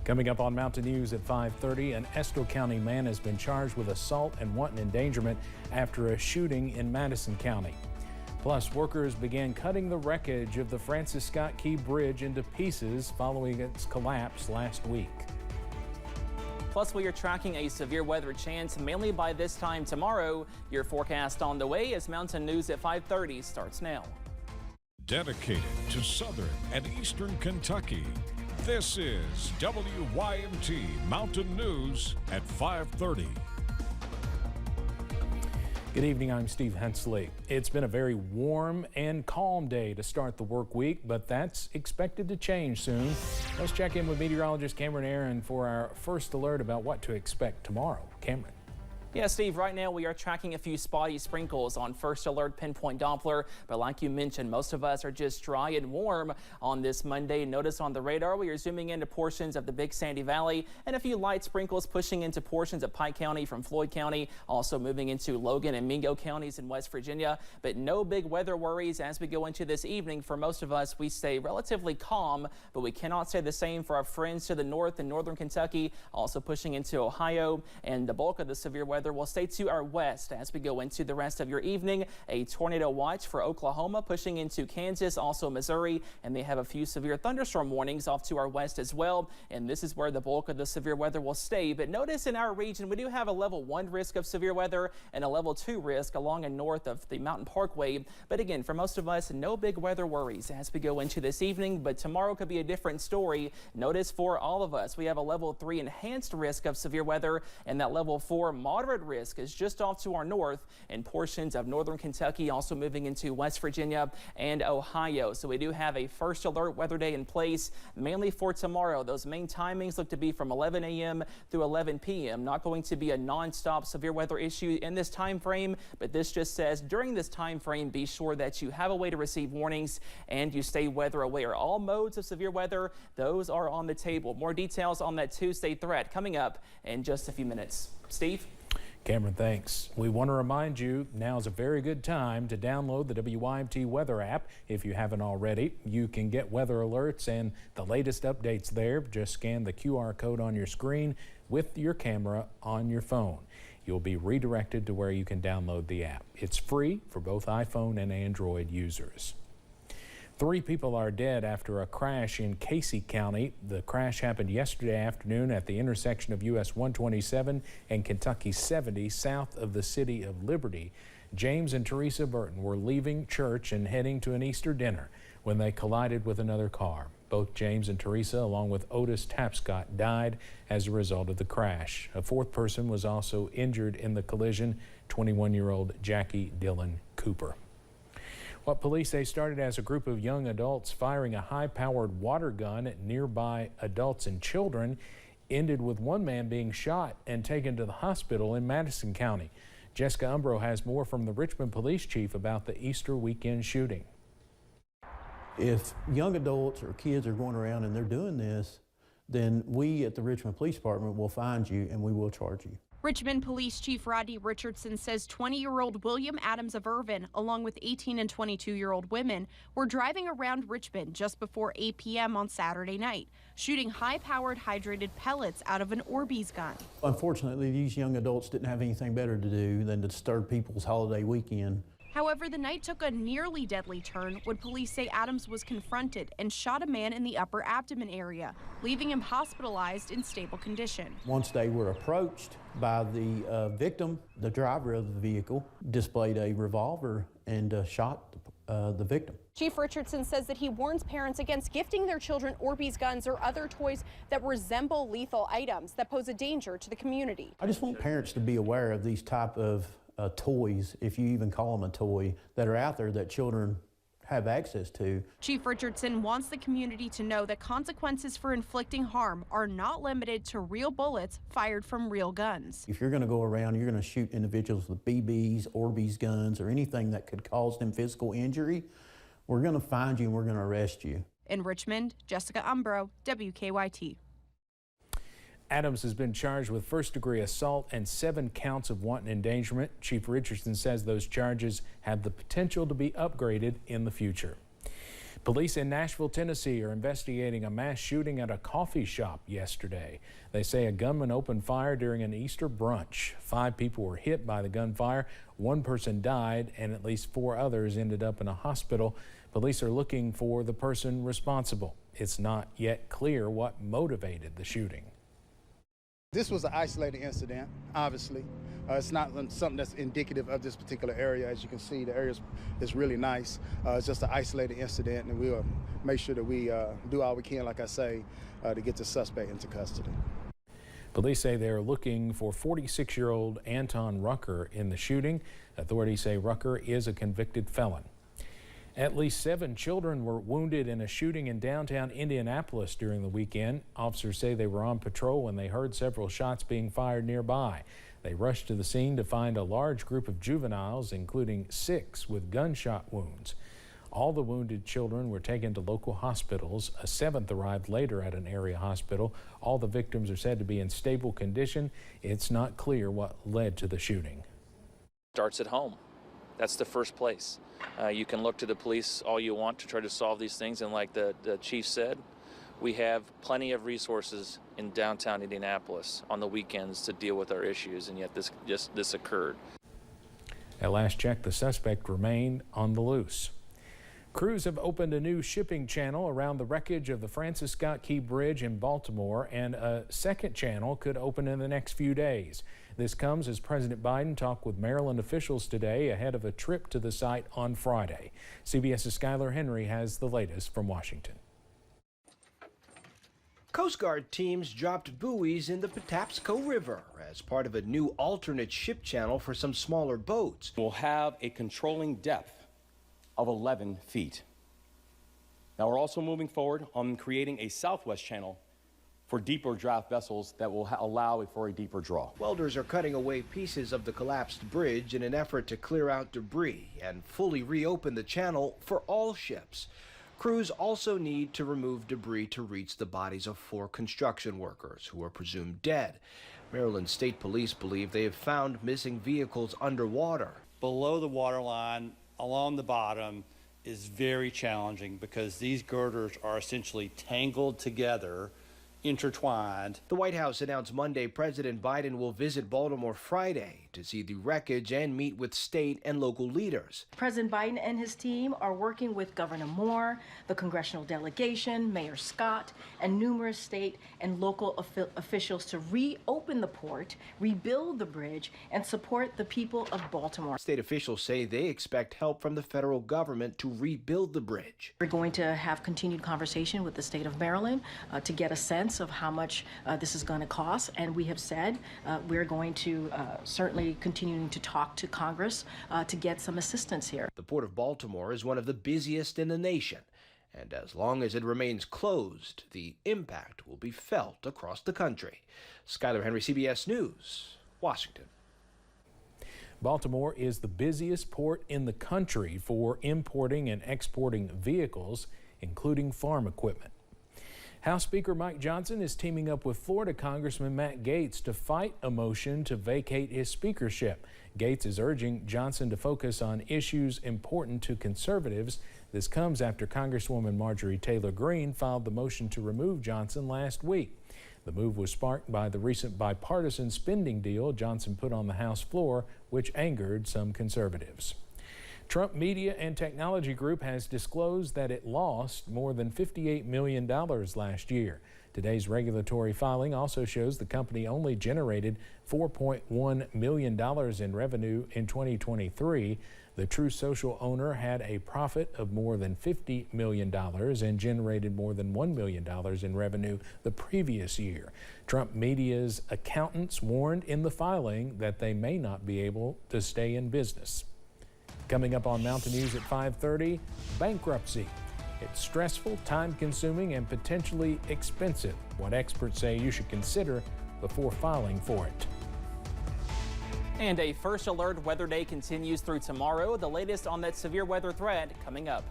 Coming up on Mountain News at 5:30, an Estill County man has been charged with assault and wanton endangerment after a shooting in Madison County. Plus, workers began cutting the wreckage of the Francis Scott Key Bridge into pieces following its collapse last week. Plus, we are tracking a severe weather chance mainly by this time tomorrow. Your forecast on the way as Mountain News at 5:30 starts now. Dedicated to Southern and Eastern Kentucky, this is WYMT Mountain News at 5:30. Good evening, I'm Steve Hensley. It's been a very warm and calm day to start the work week, but that's expected to change soon. Let's check in with meteorologist Cameron Aaron for our first alert about what to expect tomorrow. Cameron. Yeah, Steve, right now we are tracking a few spotty sprinkles on first alert pinpoint Doppler, but like you mentioned, most of us are just dry and warm on this Monday. Notice on the radar we are zooming into portions of the Big Sandy Valley and a few light sprinkles pushing into portions of Pike County from Floyd County, also moving into Logan and Mingo counties in West Virginia, but no big weather worries as we go into this evening. For most of us, we stay relatively calm, but we cannot say the same for our friends to the north in northern Kentucky, also pushing into Ohio, and the bulk of the severe weather will stay to our west as we go into the rest of your evening. A tornado watch for Oklahoma pushing into Kansas, also Missouri, and they have a few severe thunderstorm warnings off to our west as well. And this is where the bulk of the severe weather will stay. But notice in our region, we do have a level 1 risk of severe weather and a level 2 risk along and north of the Mountain Parkway. But again, for most of us, no big weather worries as we go into this evening. But tomorrow could be a different story. Notice for all of us, we have a level 3 enhanced risk of severe weather, and that level 4 moderate risk is just off to our north in portions of northern Kentucky, also moving into West Virginia and Ohio. So we do have a first alert weather day in place mainly for tomorrow. Those main timings look to be from 11 a.m. through 11 p.m. Not going to be a non-stop severe weather issue in this time frame, but this just says during this time frame, be sure that you have a way to receive warnings and you stay weather aware. All modes of severe weather, those are on the table. More details on that Tuesday threat coming up in just a few minutes. Steve? Cameron, thanks. We want to remind you now is a very good time to download the WYMT weather app. If you haven't already, you can get weather alerts and the latest updates there. Just scan the QR code on your screen with your camera on your phone. You'll be redirected to where you can download the app. It's free for both iPhone and Android users. 3 people are dead after a crash in Casey County. The crash happened yesterday afternoon at the intersection of US 127 and Kentucky 70 south of the city of Liberty. James and Teresa Burton were leaving church and heading to an Easter dinner when they collided with another car. Both James and Teresa, along with Otis Tapscott, died as a result of the crash. A 4th person was also injured in the collision, 21-year-old Jackie Dillon Cooper. What police say started as a group of young adults firing a high-powered water gun at nearby adults and children ended with one man being shot and taken to the hospital in Madison County. Jessica Umbro has more from the Richmond police chief about the Easter weekend shooting. If young adults or kids are going around and they're doing this, then we at the Richmond Police Department will find you and we will charge you. Richmond Police Chief Rodney Richardson says 20-year-old William Adams of Irvin, along with 18 and 22-year-old women, were driving around Richmond just before 8 p.m. on Saturday night, shooting high-powered hydrated pellets out of an Orbeez gun. Unfortunately, these young adults didn't have anything better to do than to disturb people's holiday weekend. However, the night took a nearly deadly turn when police say Adams was confronted and shot a man in the upper abdomen area, leaving him hospitalized in stable condition. Once they were approached by the victim, the driver of the vehicle displayed a revolver and shot the victim. Chief Richardson says that he warns parents against gifting their children Orbeez guns or other toys that resemble lethal items that pose a danger to the community. I just want parents to be aware of these type of toys, if you even call them a toy, that are out there that children have access to. Chief Richardson wants the community to know that consequences for inflicting harm are not limited to real bullets fired from real guns. If you're going to go around, you're going to shoot individuals with BBs, Orbeez guns, or anything that could cause them physical injury, we're going to find you and we're going to arrest you. In Richmond, Jessica Umbro, WKYT. Adams has been charged with first-degree assault and 7 counts of wanton endangerment. Chief Richardson says those charges have the potential to be upgraded in the future. Police in Nashville, Tennessee are investigating a mass shooting at a coffee shop yesterday. They say a gunman opened fire during an Easter brunch. 5 people were hit by the gunfire. 1 person died and at least 4 others ended up in a hospital. Police are looking for the person responsible. It's not yet clear what motivated the shooting. This was an isolated incident, obviously. It's not something that's indicative of this particular area. As you can see, the area is really nice. It's just an isolated incident, and we'll make sure that we do all we can, like I say, to get the suspect into custody. Police say they're looking for 46-year-old Anton Rucker in the shooting. Authorities say Rucker is a convicted felon. At least 7 children were wounded in a shooting in downtown Indianapolis during the weekend. Officers say they were on patrol when they heard several shots being fired nearby. They rushed to the scene to find a large group of juveniles, including 6 with gunshot wounds. All the wounded children were taken to local hospitals. A 7th arrived later at an area hospital. All the victims are said to be in stable condition. It's not clear what led to the shooting. Starts at home. That's the first place. You can look to the police all you want to try to solve these things, and like the chief said, we have plenty of resources in downtown Indianapolis on the weekends to deal with our issues, and yet this occurred. At last check, the suspect remained on the loose. Crews have opened a new shipping channel around the wreckage of the Francis Scott Key Bridge in Baltimore, and a second channel could open in the next few days. This comes as President Biden talked with Maryland officials today ahead of a trip to the site on Friday. CBS's Skylar Henry has the latest from Washington. Coast Guard teams dropped buoys in the Patapsco River as part of a new alternate ship channel for some smaller boats. We'll have a controlling depth of 11 feet. Now we're also moving forward on creating a southwest channel for deeper draft vessels that will allow for a deeper draw. Welders are cutting away pieces of the collapsed bridge in an effort to clear out debris and fully reopen the channel for all ships. Crews also need to remove debris to reach the bodies of 4 construction workers who are presumed dead. Maryland State Police believe they have found missing vehicles underwater. Below the waterline, along the bottom, is very challenging because these girders are essentially tangled together, intertwined. The White House announced Monday President Biden will visit Baltimore Friday to see the wreckage and meet with state and local leaders. President Biden and his team are working with Governor Moore, the congressional delegation, Mayor Scott, and numerous state and local officials to reopen the port, rebuild the bridge, and support the people of Baltimore. State officials say they expect help from the federal government to rebuild the bridge. We're going to have continued conversation with the state of Maryland to get a sense of how much this is going to cost, and we have said we're going to certainly continuing to talk to Congress to get some assistance here. The Port of Baltimore is one of the busiest in the nation, and as long as it remains closed, the impact will be felt across the country. Skylar Henry, CBS News, Washington. Baltimore is the busiest port in the country for importing and exporting vehicles, including farm equipment. House Speaker Mike Johnson is teaming up with Florida Congressman Matt Gaetz to fight a motion to vacate his speakership. Gaetz is urging Johnson to focus on issues important to conservatives. This comes after Congresswoman Marjorie Taylor Greene filed the motion to remove Johnson last week. The move was sparked by the recent bipartisan spending deal Johnson put on the House floor, which angered some conservatives. Trump Media and Technology Group has disclosed that it lost more than $58 million last year. Today's regulatory filing also shows the company only generated $4.1 million in revenue in 2023. The True Social owner had a profit of more than $50 million and generated more than $1 million in revenue the previous year. Trump Media's accountants warned in the filing that they may not be able to stay in business. Coming up on Mountain News at 5:30, bankruptcy. It's stressful, time-consuming, and potentially expensive. What experts say you should consider before filing for it. And a first alert weather day continues through tomorrow. The latest on that severe weather threat coming up.